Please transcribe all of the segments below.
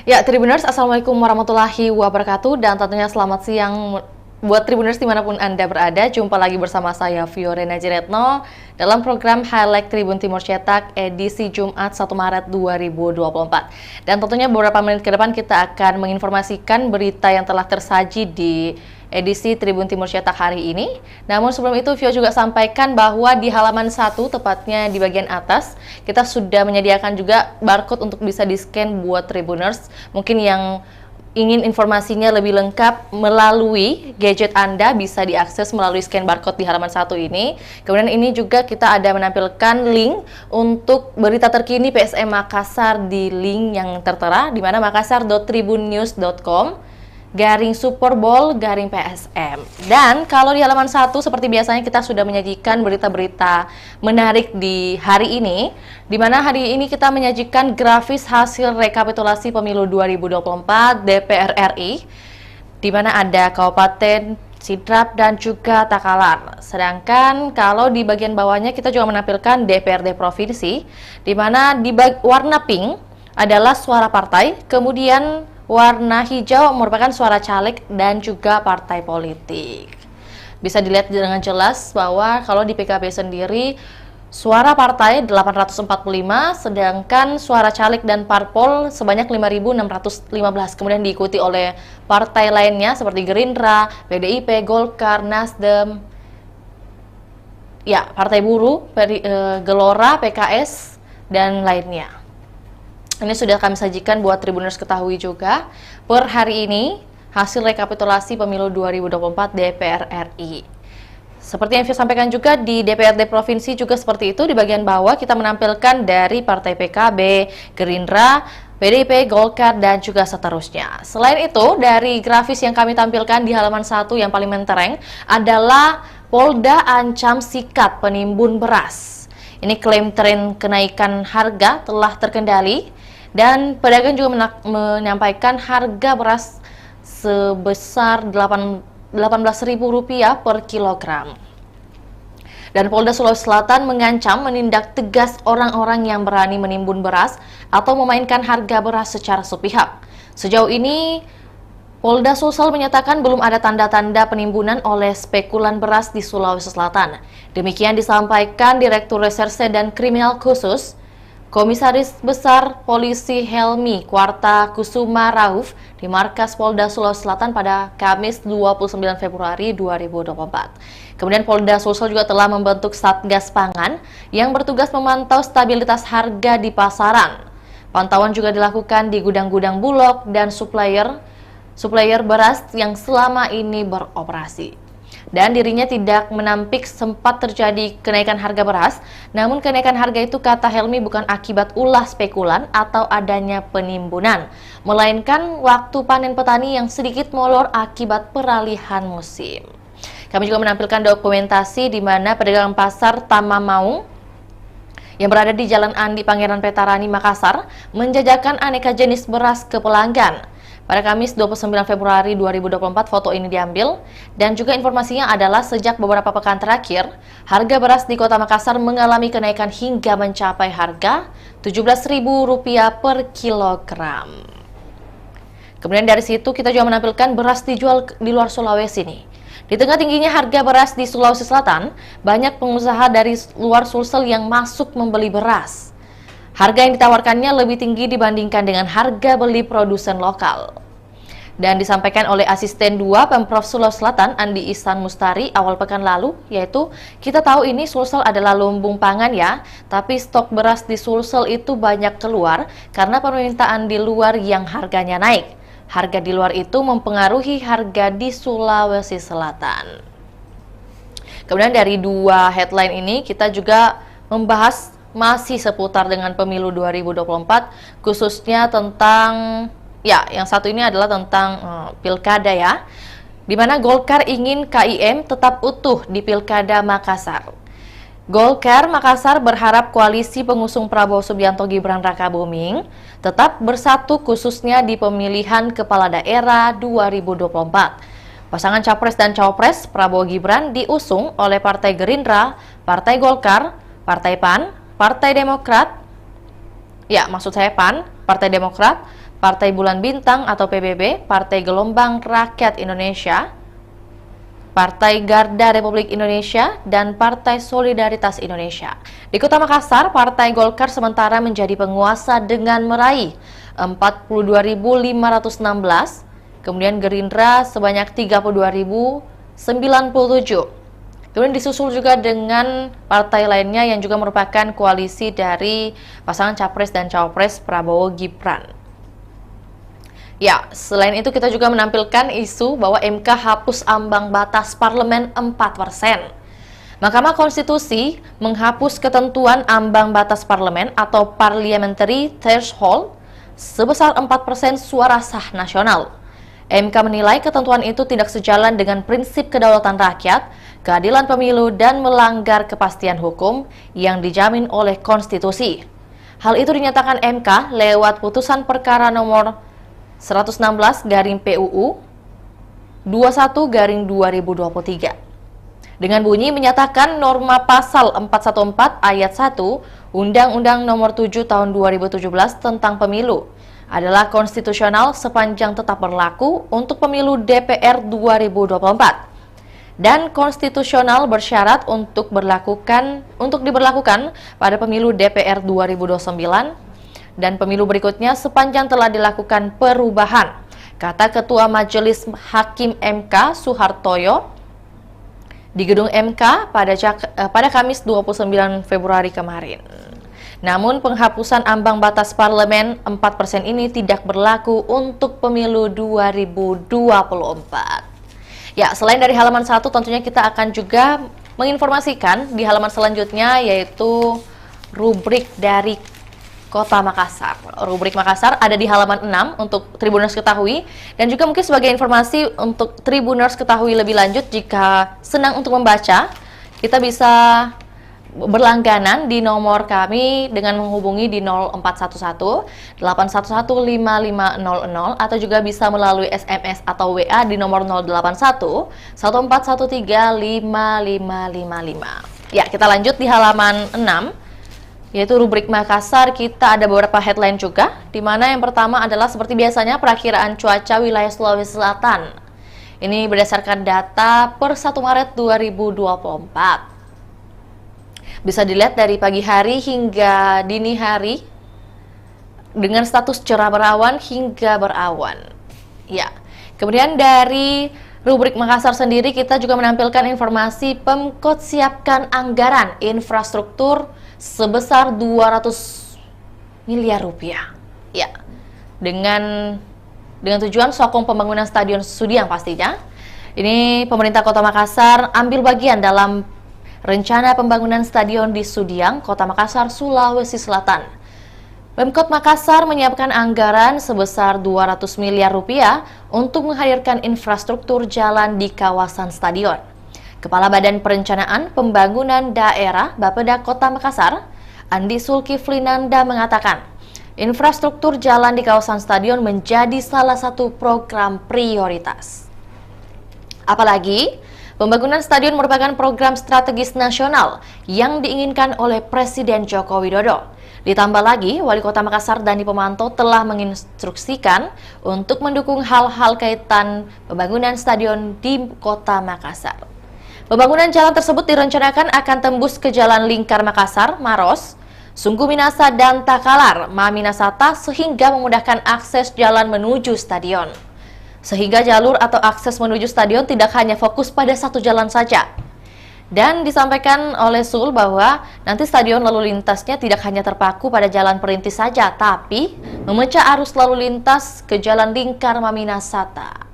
Ya, Tribuners, Assalamualaikum warahmatullahi wabarakatuh, dan tentunya selamat siang buat Tribuners dimanapun Anda berada. Jumpa lagi bersama saya, Fiorena Jiretno, dalam program Highlight Tribun Timur Cetak edisi Jumat 1 Maret 2024. Dan tentunya beberapa menit ke depan kita akan menginformasikan berita yang telah tersaji di edisi Tribun Timur Cetak hari ini. Namun sebelum itu, Vio juga sampaikan bahwa di halaman 1, tepatnya di bagian atas, kita sudah menyediakan juga barcode untuk bisa di-scan buat Tribuners. Mungkin yang ingin informasinya lebih lengkap melalui gadget Anda bisa diakses melalui scan barcode di halaman 1 ini. Kemudian ini juga kita ada menampilkan link untuk berita terkini PSM Makassar di link yang tertera, di mana makassar.tribunnews.com Super Bowl PSM. Dan kalau di halaman 1 seperti biasanya kita sudah menyajikan berita-berita menarik di hari ini, di mana hari ini kita menyajikan grafis hasil rekapitulasi pemilu 2024 DPR RI, di mana ada Kabupaten Sidrap dan juga Takalar. Sedangkan kalau di bagian bawahnya kita juga menampilkan DPRD Provinsi, di mana di warna pink adalah suara partai, kemudian warna hijau merupakan suara caleg dan juga partai politik. Bisa dilihat dengan jelas bahwa kalau di PKB sendiri suara partai 845, sedangkan suara caleg dan parpol sebanyak 5.615. Kemudian diikuti oleh partai lainnya seperti Gerindra, PDIP, Golkar, Nasdem, ya, Partai Buruh, Gelora, PKS, dan lainnya. Ini sudah kami sajikan buat Tribuners ketahui juga. Per hari ini, hasil rekapitulasi pemilu 2024 DPR RI. Seperti yang saya sampaikan juga di DPRD Provinsi juga seperti itu. Di bagian bawah kita menampilkan dari Partai PKB, Gerindra, PDIP, Golkar, dan juga seterusnya. Selain itu, dari grafis yang kami tampilkan di halaman 1 yang paling mentereng adalah Polda ancam sikat penimbun beras. Ini klaim tren kenaikan harga telah terkendali. Dan pedagang juga menyampaikan harga beras sebesar Rp18.000 per kilogram. Dan Polda Sulawesi Selatan mengancam menindak tegas orang-orang yang berani menimbun beras atau memainkan harga beras secara sepihak. Sejauh ini, Polda Sulsel menyatakan belum ada tanda-tanda penimbunan oleh spekulan beras di Sulawesi Selatan. Demikian disampaikan Direktur Reserse dan Kriminal Khusus Komisaris Besar Polisi Helmi Kwarta Kusuma Rauf di Markas Polda Sulawesi Selatan pada Kamis 29 Februari 2024. Kemudian Polda Sulsel juga telah membentuk Satgas Pangan yang bertugas memantau stabilitas harga di pasaran. Pantauan juga dilakukan di gudang-gudang Bulog dan supplier beras yang selama ini beroperasi. Dan dirinya tidak menampik sempat terjadi kenaikan harga beras, namun kenaikan harga itu kata Helmi bukan akibat ulah spekulan atau adanya penimbunan, melainkan waktu panen petani yang sedikit molor akibat peralihan musim. Kami juga menampilkan dokumentasi di mana pedagang pasar Tamamaung yang berada di Jalan Andi Pangeran Petarani, Makassar, menjajakan aneka jenis beras ke pelanggan. Pada Kamis 29 Februari 2024 foto ini diambil, dan juga informasinya adalah sejak beberapa pekan terakhir, harga beras di Kota Makassar mengalami kenaikan hingga mencapai harga Rp17.000 per kilogram. Kemudian dari situ kita juga menampilkan beras dijual di luar Sulawesi nih. Di tengah tingginya harga beras di Sulawesi Selatan, banyak pengusaha dari luar Sulsel yang masuk membeli beras. Harga yang ditawarkannya lebih tinggi dibandingkan dengan harga beli produsen lokal. Dan disampaikan oleh Asisten 2 Pemprov Sulawesi Selatan, Andi Ihsan Mustari, awal pekan lalu, yaitu kita tahu ini Sulsel adalah lumbung pangan ya, tapi stok beras di Sulsel itu banyak keluar karena permintaan di luar yang harganya naik. Harga di luar itu mempengaruhi harga di Sulawesi Selatan. Kemudian dari dua headline ini kita juga membahas masih seputar dengan pemilu 2024, khususnya tentang, ya, yang satu ini adalah tentang pilkada ya, di mana Golkar ingin KIM tetap utuh di pilkada Makassar. Golkar Makassar berharap koalisi pengusung Prabowo Subianto Gibran Rakabuming tetap bersatu khususnya di pemilihan kepala daerah 2024. Pasangan Capres dan Cawapres Prabowo Gibran diusung oleh Partai Gerindra, Partai Golkar, Partai PAN, Partai Demokrat, ya maksud saya PAN, Partai Demokrat, Partai Bulan Bintang atau PBB, Partai Gelombang Rakyat Indonesia, Partai Garda Republik Indonesia, dan Partai Solidaritas Indonesia. Di Kota Makassar, Partai Golkar sementara menjadi penguasa dengan meraih 42.516, kemudian Gerindra sebanyak 32.097. Kemudian disusul juga dengan partai lainnya yang juga merupakan koalisi dari pasangan Capres dan Cawapres Prabowo Gibran. Ya, selain itu kita juga menampilkan isu bahwa MK hapus ambang batas parlemen 4%. Mahkamah Konstitusi menghapus ketentuan ambang batas parlemen atau parliamentary threshold sebesar 4% suara sah nasional. MK menilai ketentuan itu tidak sejalan dengan prinsip kedaulatan rakyat, keadilan pemilu, dan melanggar kepastian hukum yang dijamin oleh konstitusi. Hal itu dinyatakan MK lewat putusan perkara nomor 116/PUU 21/2023. Dengan bunyi menyatakan norma pasal 414 ayat 1 Undang-Undang Nomor 7 Tahun 2017 tentang Pemilu adalah konstitusional sepanjang tetap berlaku untuk pemilu DPR 2024 dan konstitusional bersyarat untuk diberlakukan pada pemilu DPR 2029 dan pemilu berikutnya sepanjang telah dilakukan perubahan, kata Ketua Majelis Hakim MK Suhartoyo di gedung MK pada Kamis 29 Februari kemarin. Namun penghapusan ambang batas parlemen 4% ini tidak berlaku untuk pemilu 2024. Ya, selain dari halaman 1 tentunya kita akan juga menginformasikan di halaman selanjutnya, yaitu rubrik dari Kota Makassar. Rubrik Makassar ada di halaman 6 untuk Tribuners ketahui, dan juga mungkin sebagai informasi untuk Tribuners ketahui lebih lanjut, jika senang untuk membaca, kita bisa berlangganan di nomor kami dengan menghubungi di 0411 811 5500 atau juga bisa melalui SMS atau WA di nomor 081 1413 5555. Ya, kita lanjut di halaman 6. Yaitu rubrik Makassar, kita ada beberapa headline juga, di mana yang pertama adalah seperti biasanya perakiraan cuaca wilayah Sulawesi Selatan. Ini berdasarkan data per 1 Maret 2024. Bisa dilihat dari pagi hari hingga dini hari dengan status cerah berawan hingga berawan. Ya. Kemudian dari rubrik Makassar sendiri kita juga menampilkan informasi Pemkot siapkan anggaran infrastruktur sebesar 200 miliar rupiah. Ya, dengan tujuan sokong pembangunan Stadion Sudiang pastinya. Ini pemerintah Kota Makassar ambil bagian dalam rencana pembangunan stadion di Sudiang, Kota Makassar, Sulawesi Selatan. Pemkot Makassar menyiapkan anggaran sebesar 200 miliar rupiah untuk menghadirkan infrastruktur jalan di kawasan stadion. Kepala Badan Perencanaan Pembangunan Daerah Bapeda Kota Makassar, Andi Sulkiflinanda mengatakan, infrastruktur jalan di kawasan stadion menjadi salah satu program prioritas. Apalagi, pembangunan stadion merupakan program strategis nasional yang diinginkan oleh Presiden Joko Widodo. Ditambah lagi, Wali Kota Makassar Dani Pomanto telah menginstruksikan untuk mendukung hal-hal kaitan pembangunan stadion di Kota Makassar. Pembangunan jalan tersebut direncanakan akan tembus ke Jalan Lingkar Makassar, Maros, Sungguh Minasa, dan Takalar, Maminasata, sehingga memudahkan akses jalan menuju stadion. Sehingga jalur atau akses menuju stadion tidak hanya fokus pada satu jalan saja. Dan disampaikan oleh Sul bahwa nanti stadion lalu lintasnya tidak hanya terpaku pada jalan perintis saja, tapi memecah arus lalu lintas ke Jalan Lingkar Maminasata.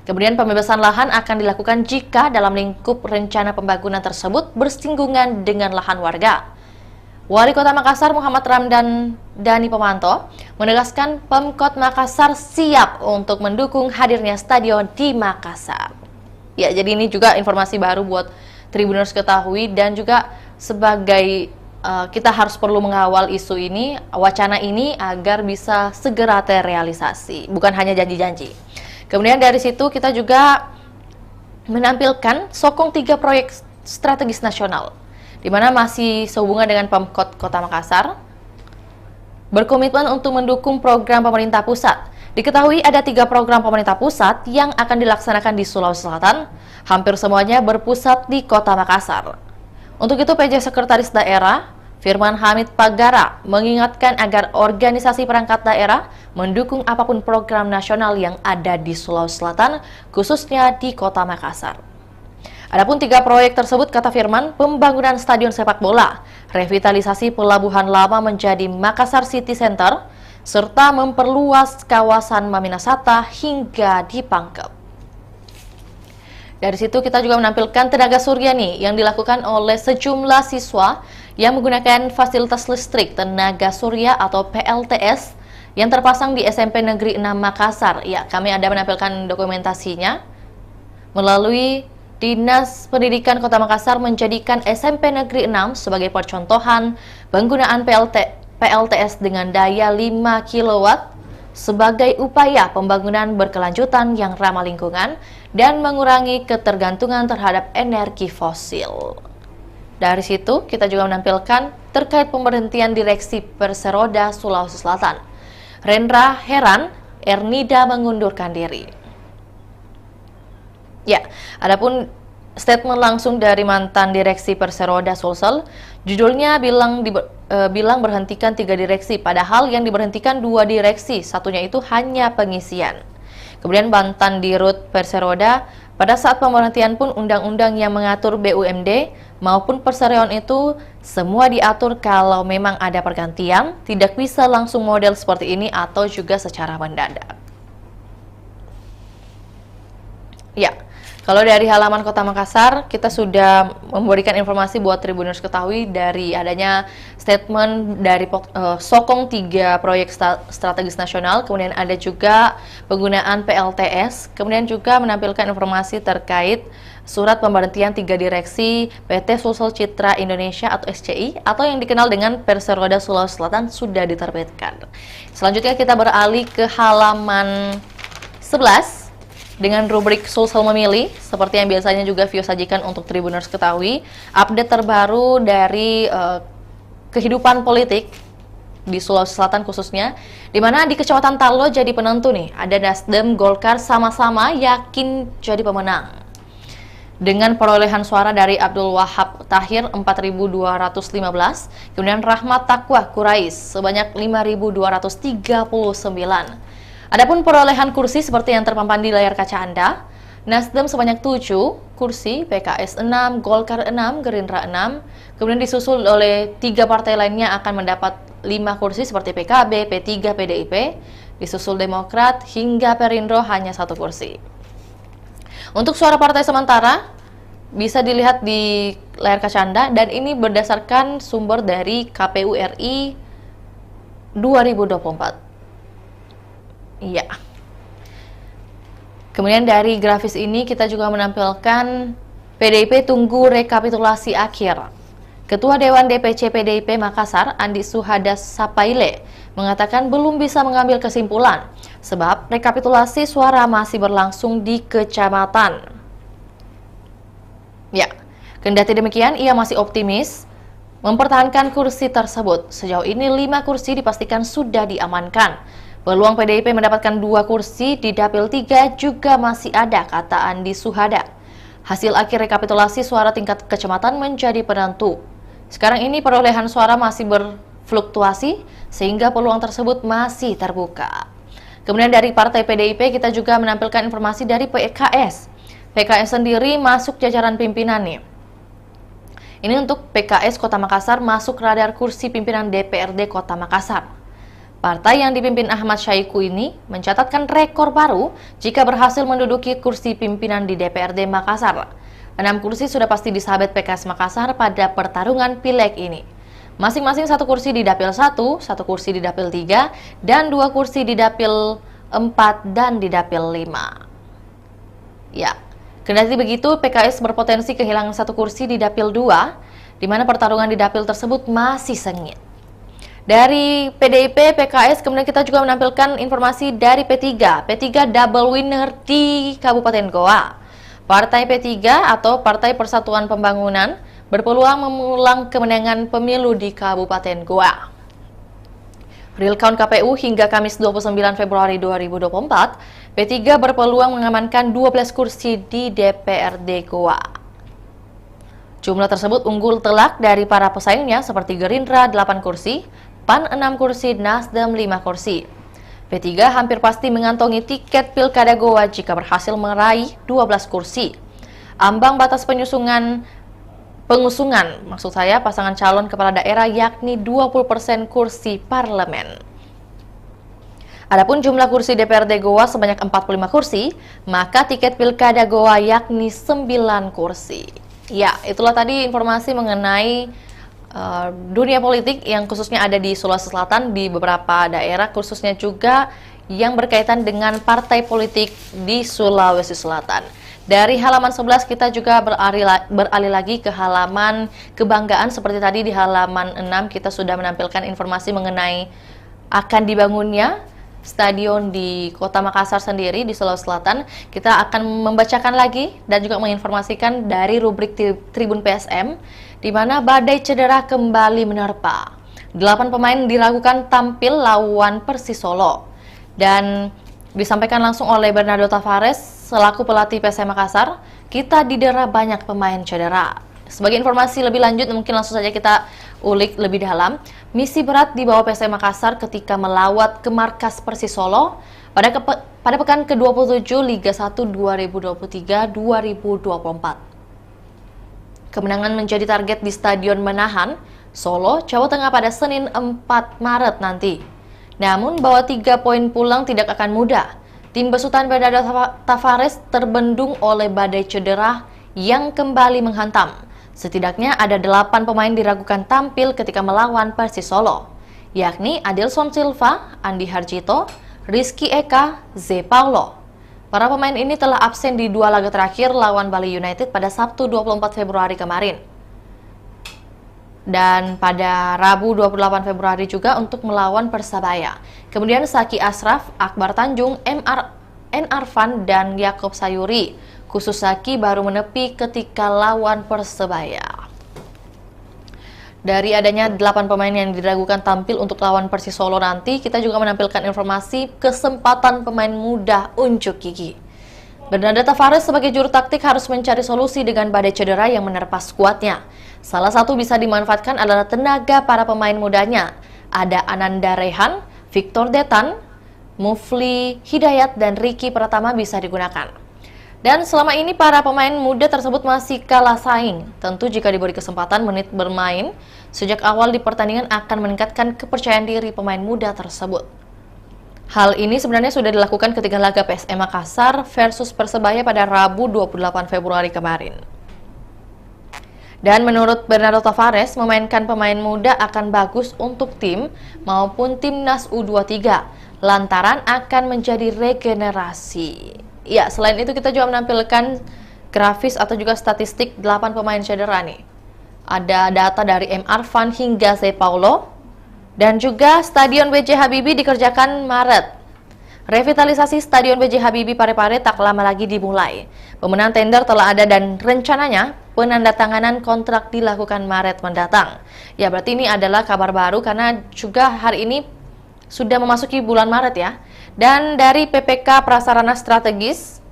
Kemudian pembebasan lahan akan dilakukan jika dalam lingkup rencana pembangunan tersebut bersinggungan dengan lahan warga. Wali Kota Makassar Muhammad Ramdan Dani Pomanto menegaskan Pemkot Makassar siap untuk mendukung hadirnya stadion di Makassar. Ya, jadi ini juga informasi baru buat Tribuners ketahui, dan juga sebagai kita harus perlu mengawal isu ini, wacana ini agar bisa segera terrealisasi, bukan hanya janji-janji. Kemudian dari situ kita juga menampilkan sokong 3 proyek strategis nasional, di mana masih sehubungan dengan Pemkot Kota Makassar. berkomitmen untuk mendukung program pemerintah pusat. Diketahui ada 3 program pemerintah pusat yang akan dilaksanakan di Sulawesi Selatan, hampir semuanya berpusat di Kota Makassar. Untuk itu PJ Sekretaris Daerah, Firman Hamid Pagara, mengingatkan agar organisasi perangkat daerah mendukung apapun program nasional yang ada di Sulawesi Selatan, khususnya di Kota Makassar. Adapun 3 proyek tersebut, kata Firman, pembangunan stadion sepak bola, revitalisasi pelabuhan lama menjadi Makassar City Center, serta memperluas kawasan Maminasata hingga di Pangkep. Dari situ kita juga menampilkan tenaga surya nih yang dilakukan oleh sejumlah siswa yang menggunakan fasilitas listrik tenaga surya atau PLTS yang terpasang di SMP Negeri 6 Makassar. Ya, kami ada menampilkan dokumentasinya. Melalui Dinas Pendidikan Kota Makassar menjadikan SMP Negeri 6 sebagai percontohan penggunaan PLTS dengan daya 5 kW sebagai upaya pembangunan berkelanjutan yang ramah lingkungan dan mengurangi ketergantungan terhadap energi fosil. Dari situ kita juga menampilkan terkait pemberhentian Direksi Perseroda Sulawesi Selatan. Rendra heran, Ernida mengundurkan diri. Ya, adapun statement langsung dari mantan Direksi Perseroda Sulsel, judulnya bilang berhentikan 3 direksi, padahal yang diberhentikan 2 direksi, satunya itu hanya pengisian. Kemudian mantan Dirut Perseroda, pada saat pemberhentian pun undang-undang yang mengatur BUMD maupun perseroan itu semua diatur kalau memang ada pergantian, tidak bisa langsung model seperti ini atau juga secara mendadak. Ya. Kalau dari halaman Kota Makassar, kita sudah memberikan informasi buat Tribuners ketahui dari adanya statement dari sokong 3 proyek strategis nasional, kemudian ada juga penggunaan PLTS, kemudian juga menampilkan informasi terkait surat pemberhentian 3 direksi PT Sulsel Citra Indonesia atau SCI, atau yang dikenal dengan Perseroda Sulawesi Selatan sudah diterbitkan. Selanjutnya kita beralih ke halaman 11. Dengan rubrik Sulsel Memilih, seperti yang biasanya juga Vio sajikan untuk Tribuners ketahui, update terbaru dari kehidupan politik di Sulawesi Selatan khususnya, di mana di Kecamatan Talo jadi penentu nih, ada Nasdem, Golkar sama-sama yakin jadi pemenang. Dengan perolehan suara dari Abdul Wahab Tahir 4.215, kemudian Rahmat Taqwa Quraisy sebanyak 5.239. Adapun perolehan kursi seperti yang terpampang di layar kaca Anda, Nasdem sebanyak 7 kursi, PKS 6, Golkar 6, Gerindra 6, kemudian disusul oleh 3 partai lainnya akan mendapat 5 kursi seperti PKB, P3, PDIP, disusul Demokrat, hingga Perindo hanya 1 kursi. Untuk suara partai sementara, bisa dilihat di layar kaca Anda, dan ini berdasarkan sumber dari KPU RI 2024. Iya. Kemudian dari grafis ini kita juga menampilkan PDIP tunggu rekapitulasi akhir. Ketua Dewan DPC PDIP Makassar, Andi Suhadas Sapaile, mengatakan belum bisa mengambil kesimpulan sebab rekapitulasi suara masih berlangsung di kecamatan. Ya, kendati demikian ia masih optimis mempertahankan kursi tersebut. Sejauh ini 5 kursi dipastikan sudah diamankan. Peluang PDIP mendapatkan 2 kursi di Dapil 3 juga masih ada, kata Andi Suhada. Hasil akhir rekapitulasi suara tingkat kecamatan menjadi penentu. Sekarang ini perolehan suara masih berfluktuasi, sehingga peluang tersebut masih terbuka. Kemudian dari partai PDIP kita juga menampilkan informasi dari PKS. PKS sendiri masuk jajaran pimpinan nih. Ini untuk PKS Kota Makassar masuk radar kursi pimpinan DPRD Kota Makassar. Partai yang dipimpin Ahmad Syaiqo ini mencatatkan rekor baru jika berhasil menduduki kursi pimpinan di DPRD Makassar. 6 kursi sudah pasti disabet PKS Makassar pada pertarungan pileg ini. Masing-masing 1 kursi di Dapil 1, 1 kursi di Dapil 3, dan 2 kursi di Dapil 4 dan di Dapil 5. Ya, kendati begitu PKS berpotensi kehilangan 1 kursi di Dapil 2, di mana pertarungan di Dapil tersebut masih sengit. Dari PDIP, PKS, kemudian kita juga menampilkan informasi dari P3. P3 double winner di Kabupaten Goa. Partai P3 atau Partai Persatuan Pembangunan berpeluang mengulang kemenangan pemilu di Kabupaten Goa. Real count KPU hingga Kamis 29 Februari 2024, P3 berpeluang mengamankan 12 kursi di DPRD Goa. Jumlah tersebut unggul telak dari para pesaingnya seperti Gerindra 8 kursi, PAN 6 kursi, Nasdem 5 kursi. P3 hampir pasti mengantongi tiket Pilkada Goa jika berhasil meraih 12 kursi. Ambang batas pengusungan pasangan calon kepala daerah yakni 20% kursi parlemen. Adapun jumlah kursi DPRD Goa sebanyak 45 kursi, maka tiket Pilkada Goa yakni 9 kursi. Ya, itulah tadi informasi mengenai dunia politik yang khususnya ada di Sulawesi Selatan, di beberapa daerah, khususnya juga yang berkaitan dengan partai politik di Sulawesi Selatan. Dari halaman 11 kita juga beralih lagi ke halaman kebanggaan. Seperti tadi di halaman 6 kita sudah menampilkan informasi mengenai akan dibangunnya stadion di Kota Makassar sendiri di Sulawesi Selatan. Kita akan membacakan lagi dan juga menginformasikan dari rubrik Tribun PSM, di mana badai cedera kembali menerpa. 8 pemain diragukan tampil lawan Persis Solo. Dan disampaikan langsung oleh Bernardo Tavares selaku pelatih PSM Makassar, kita didera banyak pemain cedera. Sebagai informasi lebih lanjut, mungkin langsung saja kita ulik lebih dalam. Misi berat dibawa PSM Makassar ketika melawat ke markas Persis Solo pada pekan ke-27 Liga 1 2023-2024. Kemenangan menjadi target di Stadion Manahan, Solo, Jawa Tengah pada Senin 4 Maret nanti. Namun, bawa 3 poin pulang tidak akan mudah. Tim besutan Bernardo Tavares terbendung oleh badai cedera yang kembali menghantam. Setidaknya ada 8 pemain diragukan tampil ketika melawan Persis Solo, yakni Adilson Silva, Andi Harjito, Rizky Eka, Z. Paulo. Para pemain ini telah absen di 2 laga terakhir lawan Bali United pada Sabtu 24 Februari kemarin. Dan pada Rabu 28 Februari juga untuk melawan Persebaya. Kemudian Saki Asraf, Akbar Tanjung, N. Arfan, dan Yakob Sayuri. Khusus Saki baru menepi ketika lawan Persebaya. Dari adanya 8 pemain yang diragukan tampil untuk lawan Persis Solo nanti, kita juga menampilkan informasi kesempatan pemain muda unjuk gigi. Bernardo Tavares sebagai juru taktik harus mencari solusi dengan badai cedera yang menerpa skuadnya. Salah satu bisa dimanfaatkan adalah tenaga para pemain mudanya. Ada Ananda Rehan, Victor Detan, Mufli Hidayat, dan Ricky Pratama bisa digunakan. Dan selama ini para pemain muda tersebut masih kalah saing. Tentu jika diberi kesempatan menit bermain, sejak awal di pertandingan akan meningkatkan kepercayaan diri pemain muda tersebut. Hal ini sebenarnya sudah dilakukan ketika laga PSM Makassar versus Persebaya pada Rabu 28 Februari kemarin. Dan menurut Bernardo Tavares, memainkan pemain muda akan bagus untuk tim maupun timnas U23, lantaran akan menjadi regenerasi. Ya, selain itu kita juga menampilkan grafis atau juga statistik 8 pemain cedera nih. Ada data dari M. Arfan hingga Z. Paulo. Dan juga Stadion B.J. Habibie dikerjakan Maret. Revitalisasi Stadion B.J. Habibie Parepare tak lama lagi dimulai. Pemenang tender telah ada dan rencananya penandatanganan kontrak dilakukan Maret mendatang. Ya, berarti ini adalah kabar baru karena juga hari ini sudah memasuki bulan Maret ya. Dan dari PPK Prasarana Strategis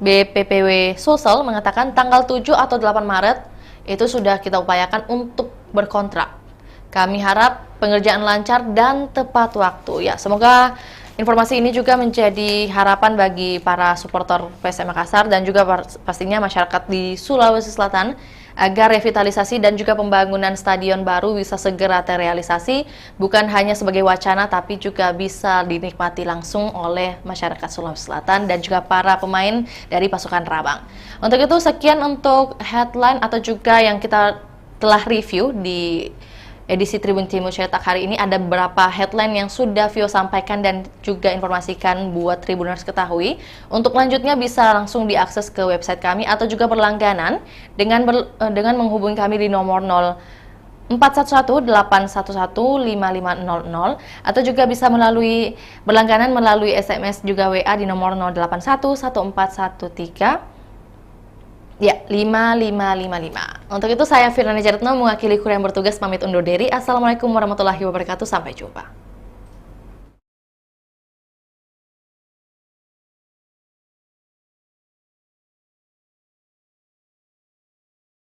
BPPW Sulsel mengatakan tanggal 7 atau 8 Maret itu sudah kita upayakan untuk berkontrak. Kami harap pengerjaan lancar dan tepat waktu. Ya, semoga informasi ini juga menjadi harapan bagi para supporter PSM Makassar dan juga pastinya masyarakat di Sulawesi Selatan agar revitalisasi dan juga pembangunan stadion baru bisa segera terrealisasi, bukan hanya sebagai wacana tapi juga bisa dinikmati langsung oleh masyarakat Sulawesi Selatan dan juga para pemain dari pasukan Rabang. Untuk itu sekian untuk headline atau juga yang kita telah review di edisi Tribun Timur Cetak hari ini. Ada beberapa headline yang sudah Vio sampaikan dan juga informasikan buat Tribuners ketahui. Untuk lanjutnya bisa langsung diakses ke website kami atau juga berlangganan dengan menghubungi kami di nomor 0411-811-5500 atau juga bisa berlangganan melalui SMS juga WA di nomor 081-1413 ya, 5555. Untuk itu saya Firnani Jaretno mewakili kru yang bertugas pamit undur diri. Assalamualaikum warahmatullahi wabarakatuh. Sampai jumpa.